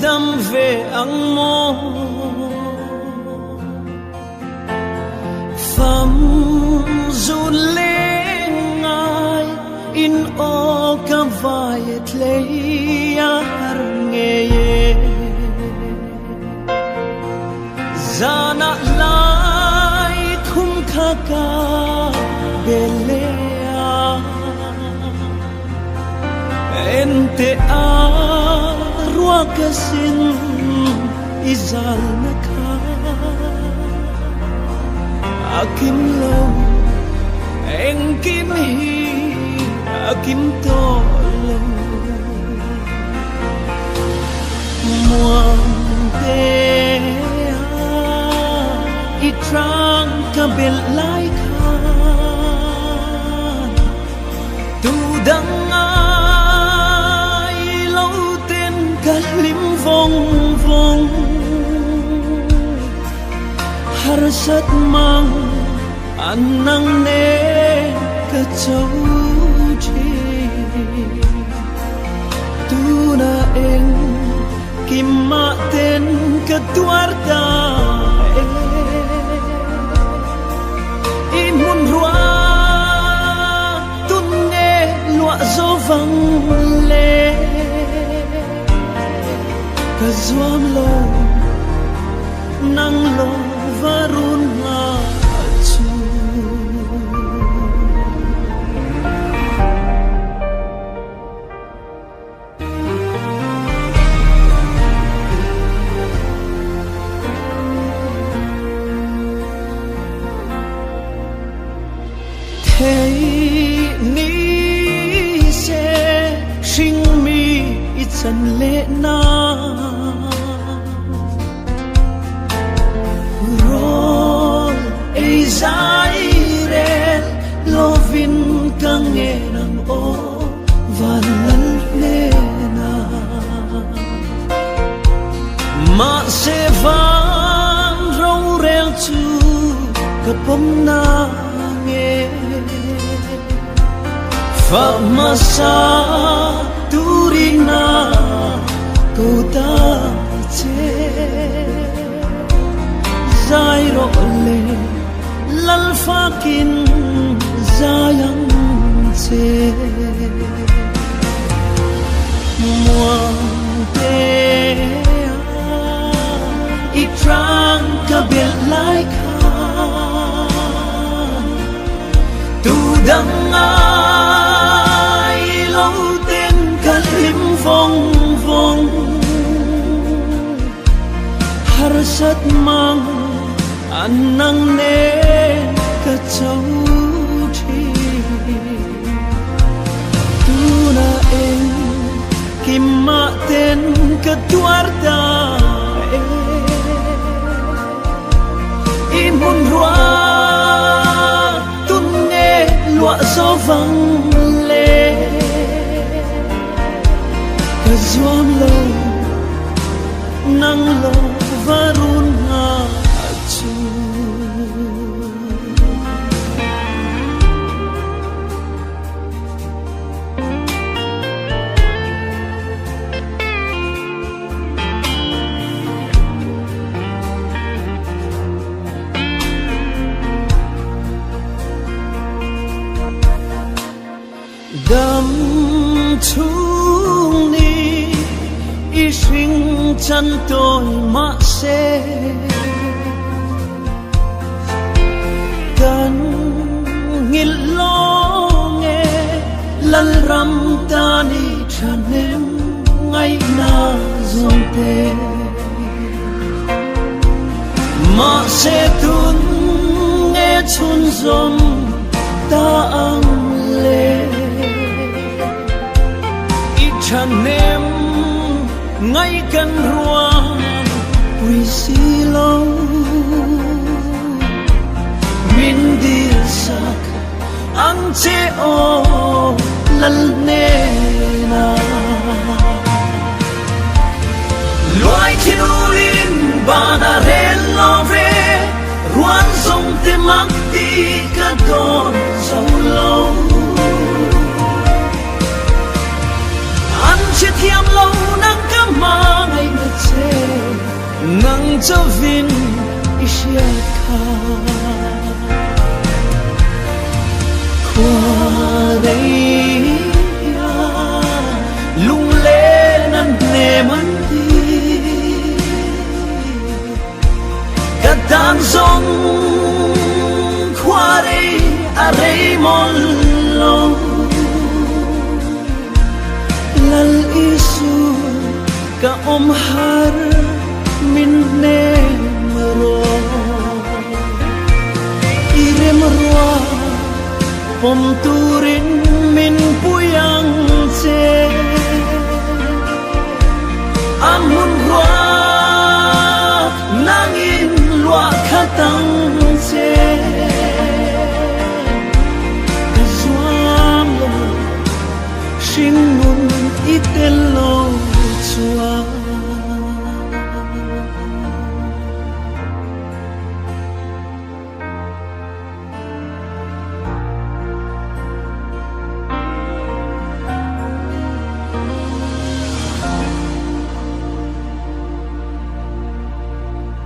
đam về ang mo pham du lên ai in o ka vayet le har nghe zana lai khum kha ka belea ente a rua kasin izal na ka akim lo eng kim hi akim to lo muang te i trang ka bel lai ka tu dang ai lâu tên ka lim vong vong har sat mang anang ne ka chau chi tu na eng kim ma ten ka tuar ta imun rua tun nghe lụa gió vang lê ka zuam lo nang lo varun nga chu thế ni se sinh mi chân lệ na rol ei zai re lovin kang nghe nang o van le na ma se van rau rel chu kapom na nghe fa masa turina kuta che zai ro le lal fakin zayang che muang te i trang ka bel lai ka tu dang ai lâu tên ka lim vong vong har sat mang anang ne ka chau thi tu na eng kim ma ten ka tuar ta imun rua lụa gió vang lê ka zuam lo nang lo varun nga chu dam chung ni i sing chan tôi ma se kan ngil lo nghe lal ram ta ni chanem ngai na zong te ma se tun nghe chun zom ta ang le chanem ngay kan ruang quy si lâu min dir sak ang che o lal ne na loai thiulin bana rel love ruan song te mak ti ka don song lâu an che thiam lâu nang ka ma ngày cho vin isya ka qua đây lung lên anh nề man đi cả tan sông qua đây à đây mon long lal isu ka har min ne mero irem roa pom tu